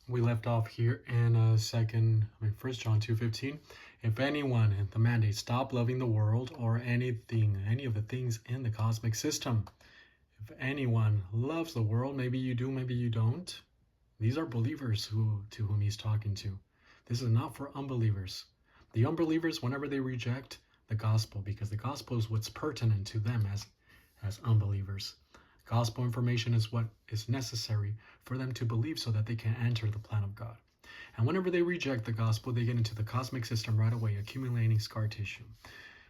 We left off here in First John 2:15. If anyone in the mandate stop loving the world or any of the things in the cosmic system. If anyone loves the world, maybe you do, maybe you don't. These are believers to whom he's talking to. This is not for unbelievers. The unbelievers, whenever they reject the gospel, because the gospel is what's pertinent to them as unbelievers. Gospel information is what is necessary for them to believe so that they can enter the plan of God. And whenever they reject the gospel, they get into the cosmic system right away, accumulating scar tissue.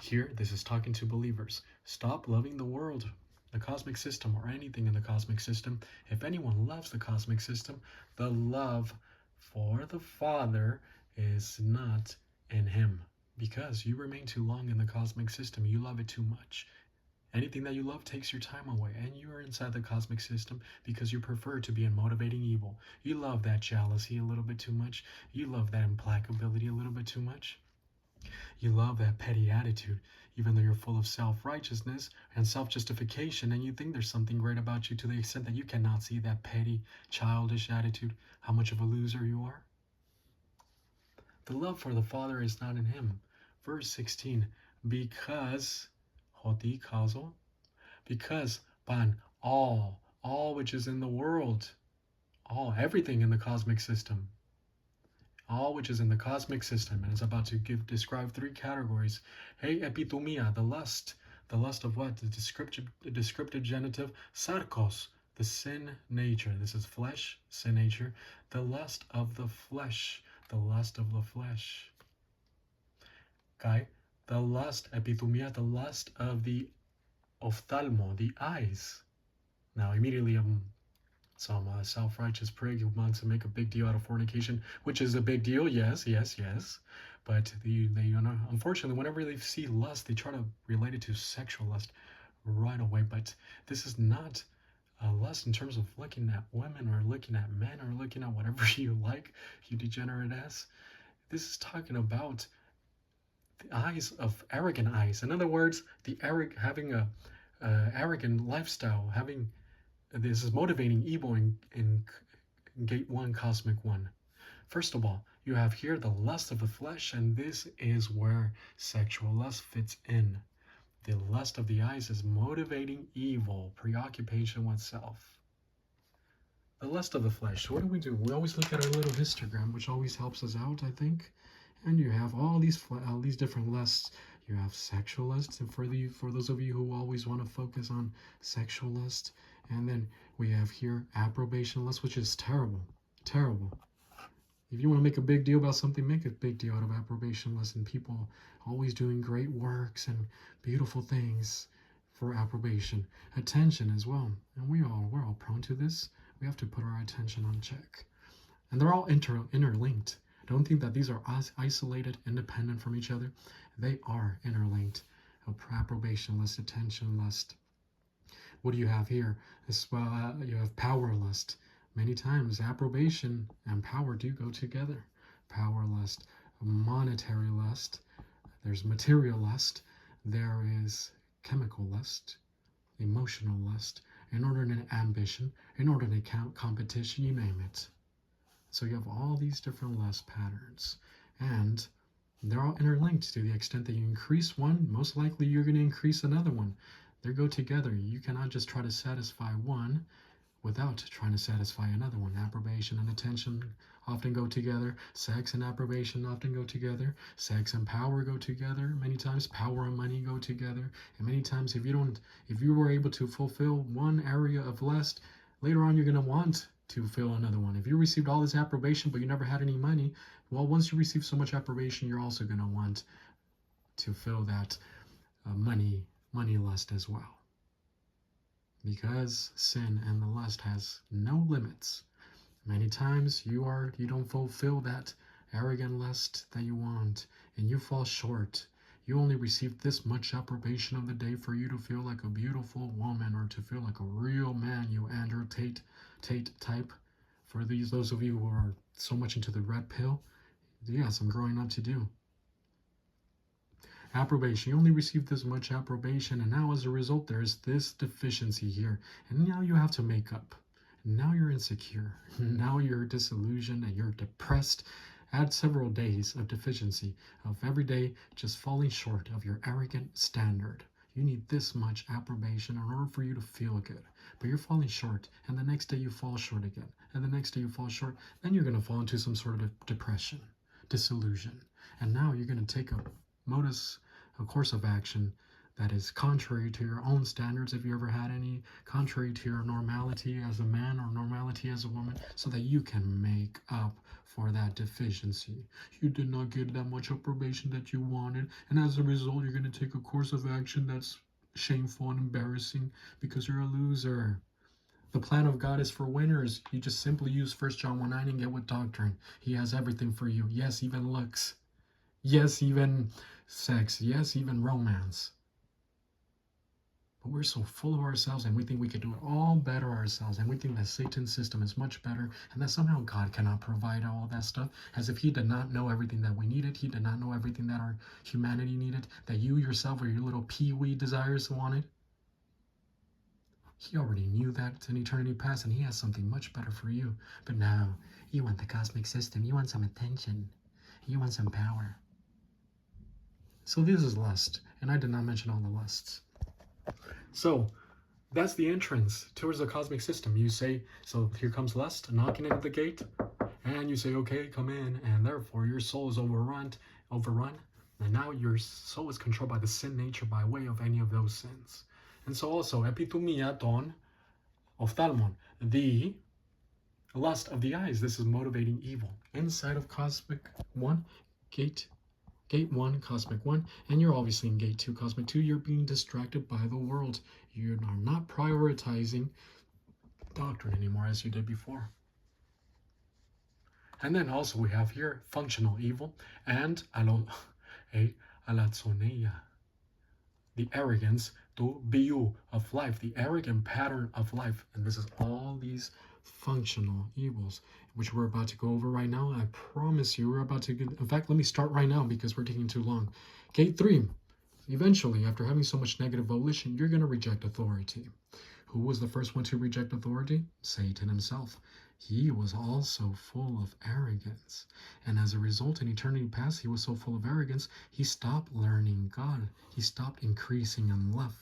Here, this is talking to believers. Stop loving the world, the cosmic system, or anything in the cosmic system. If anyone loves the cosmic system, the love for the Father is not in him. Because you remain too long in the cosmic system, you love it too much. Anything that you love takes your time away, and you are inside the cosmic system because you prefer to be in motivating evil. You love that jealousy a little bit too much. You love that implacability a little bit too much. You love that petty attitude, even though you're full of self-righteousness and self-justification, and you think there's something great about you to the extent that you cannot see that petty, childish attitude, how much of a loser you are. The love for the Father is not in him. Verse 16, because hoti kazo, because ban all which is in the world, everything in the cosmic system, all which is in the cosmic system, and it's about to describe three categories. Hey, epitomia, the lust of what? The descriptive genitive, sarkos, the sin nature. This is flesh, sin nature. The lust of the flesh, the lust of the flesh. Okay, the lust, epitomia, the lust of the ophthalmo, the eyes. Now, immediately, some self-righteous prig who wants to make a big deal out of fornication, which is a big deal, yes. But they unfortunately, whenever they see lust, they try to relate it to sexual lust right away. But this is not lust in terms of looking at women or looking at men or looking at whatever you like, you degenerate ass. This is talking about the eyes of arrogant eyes. In other words, having a arrogant lifestyle, this is motivating evil in Gate 1, Cosmic 1. First of all, you have here the lust of the flesh, and this is where sexual lust fits in. The lust of the eyes is motivating evil, preoccupation with self. The lust of the flesh, what do? We always look at our little histogram, which always helps us out, I think. And you have all these different lusts. You have sexual lust, and for those of you who always want to focus on sexual lust, and then we have here approbation lust, which is terrible. If you want to make a big deal about something, make a big deal out of approbation lust, and people always doing great works and beautiful things for approbation. Attention as well, and we're all prone to this. We have to put our attention on check, and they're all interlinked. Don't think that these are isolated, independent from each other. They are interlinked. Approbation lust, attention lust. What do you have here? You have power lust. Many times, approbation and power do go together. Power lust, monetary lust. There's material lust. There is chemical lust, emotional lust, inordinate ambition, inordinate competition, you name it. So you have all these different lust patterns, and they're all interlinked to the extent that you increase one, most likely you're going to increase another one. They go together. You cannot just try to satisfy one without trying to satisfy another one. Approbation and attention often go together. Sex and approbation often go together. Sex and power go together. Many times power and money go together. And many times if you were able to fulfill one area of lust, later on you're going to want to fill another one. If you received all this approbation but you never had any money, well, once you receive so much approbation, you're also going to want to fill that money lust as well. Because sin and the lust has no limits. Many times you don't fulfill that arrogant lust that you want, and you fall short. You only receive this much approbation of the day for you to feel like a beautiful woman or to feel like a real man, you Andrew Tate type. For those of you who are so much into the red pill, you got some growing up to do. Approbation, you only receive this much approbation, and now as a result there is this deficiency here, and now you have to make up. Now you're insecure. Now you're disillusioned and you're depressed. Add several days of deficiency, of every day just falling short of your arrogant standard. You need this much approbation in order for you to feel good. But you're falling short, and the next day you fall short again, and the next day you fall short. Then you're going to fall into some sort of depression, disillusion. And now you're going to take a course of action that is contrary to your own standards, if you ever had any, contrary to your normality as a man or normality as a woman, so that you can make up for that deficiency. You did not get that much approbation that you wanted, and as a result, you're going to take a course of action that's shameful and embarrassing because you're a loser. The plan of God is for winners. You just simply use 1 John 1:9 and get with doctrine. He has everything for you. Yes, even looks. Yes, even sex. Yes, even romance. But we're so full of ourselves and we think we could do it all better ourselves. And we think that Satan's system is much better and that somehow God cannot provide all that stuff, as if he did not know everything that we needed. He did not know everything that our humanity needed, that you yourself or your little pee-wee desires wanted. He already knew that in eternity past, and he has something much better for you. But now, you want the cosmic system. You want some attention. You want some power. So this is lust, and I did not mention all the lusts. So that's the entrance towards the cosmic system. You say, so here comes lust knocking at the gate, and you say, okay, come in, and therefore your soul is overrun, and now your soul is controlled by the sin nature by way of any of those sins. And so also, epithumia ton ophthalmon, the lust of the eyes. This is motivating evil. Inside of Cosmic 1, Gate 1, Cosmic 1, and you're obviously in Gate 2, Cosmic 2, you're being distracted by the world. You are not prioritizing doctrine anymore as you did before. And then also we have here functional evil and alatsoneia, the arrogance to biu of life, the arrogant pattern of life. And this is all these functional evils, which we're about to go over right now. I promise you we're about to get, in fact, let me start right now because we're taking too long. Gate 3, eventually, after having so much negative volition, you're going to reject authority. Who was the first one to reject authority? Satan himself. He was also full of arrogance. And as a result, in eternity past, he was so full of arrogance, he stopped learning God. He stopped increasing in love.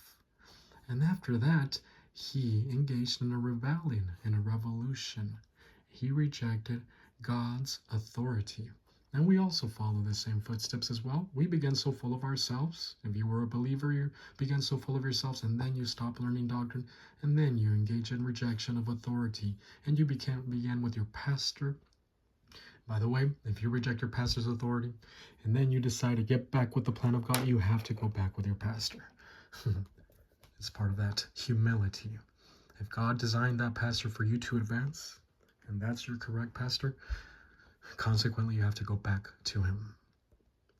And after that, he engaged in a rebellion, in a revolution. He rejected God's authority. And we also follow the same footsteps as well. We began so full of ourselves. If you were a believer, you began so full of yourselves, and then you stopped learning doctrine, and then you engage in rejection of authority, and you began with your pastor. By the way, if you reject your pastor's authority, and then you decide to get back with the plan of God, you have to go back with your pastor. It's part of that humility. If God designed that pastor for you to advance, and that's your correct pastor, consequently, you have to go back to him.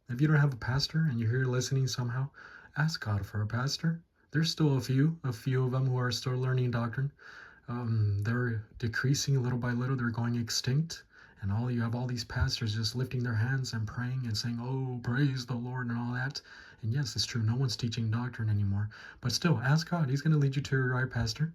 If you don't have a pastor and you're here listening somehow, ask God for a pastor. There's still a few of them who are still learning doctrine. They're decreasing little by little. They're going extinct. And you have all these pastors just lifting their hands and praying and saying, oh, praise the Lord and all that. And yes, it's true. No one's teaching doctrine anymore. But still, ask God. He's going to lead you to your right pastor.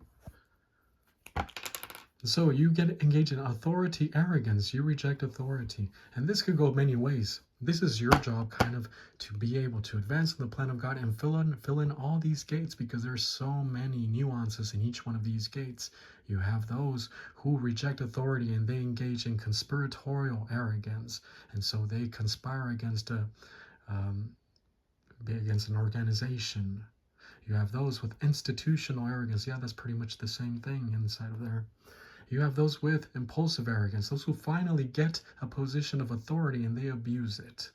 So you get engaged in authority arrogance. You reject authority. And this could go many ways. This is your job kind of to be able to advance in the plan of God and fill in all these gates, because there's so many nuances in each one of these gates. You have those who reject authority and they engage in conspiratorial arrogance. And so they conspire against an organization. You have those with institutional arrogance. Yeah, that's pretty much the same thing inside of there. You have those with impulsive arrogance, those who finally get a position of authority and they abuse it.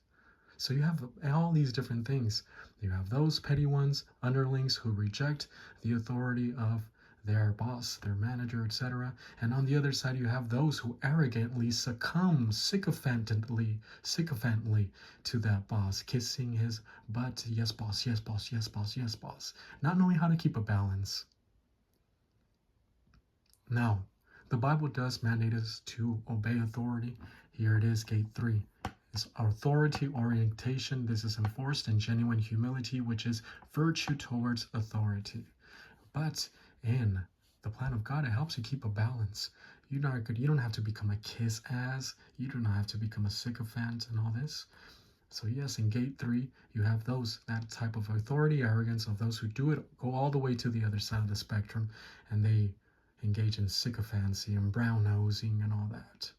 So you have all these different things. You have those petty ones, underlings, who reject the authority of their boss, their manager, etc. And on the other side, you have those who arrogantly succumb sycophantly to that boss, kissing his butt. Yes, boss, yes, boss, yes, boss, yes, boss. Not knowing how to keep a balance. Now, the Bible does mandate us to obey authority. Here it is, Gate 3. It's authority orientation. This is enforced in genuine humility, which is virtue towards authority. But in the plan of God, it helps you keep a balance. You don't have to become a kiss ass. You do not have to become a sycophant and all this. So yes, in gate 3, you have that type of authority, arrogance of those who do it, go all the way to the other side of the spectrum, and they engage in sycophancy and brown nosing and all that.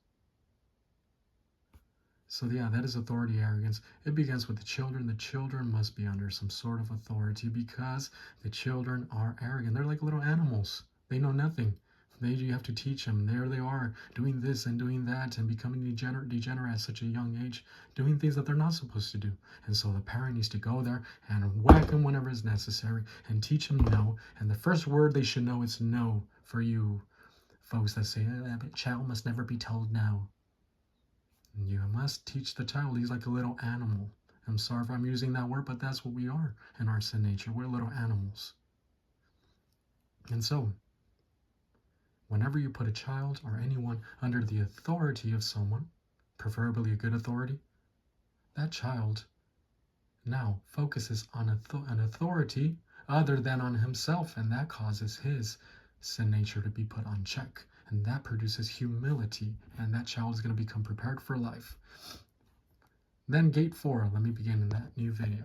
So yeah, that is authority, arrogance. It begins with the children. The children must be under some sort of authority because the children are arrogant. They're like little animals. They know nothing. You have to teach them. There they are, doing this and doing that and becoming degenerate at such a young age, doing things that they're not supposed to do. And so the parent needs to go there and whack them whenever it's necessary and teach them no. And the first word they should know is no for you folks that say, a child must never be told no. You must teach the child. He's like a little animal. I'm sorry if I'm using that word, but that's what we are in our sin nature. We're little animals. And so, whenever you put a child or anyone under the authority of someone, preferably a good authority, that child now focuses on an authority other than on himself, and that causes his sin nature to be put on check. And that produces humility, and that child is going to become prepared for life. Then gate 4, let me begin in that new video.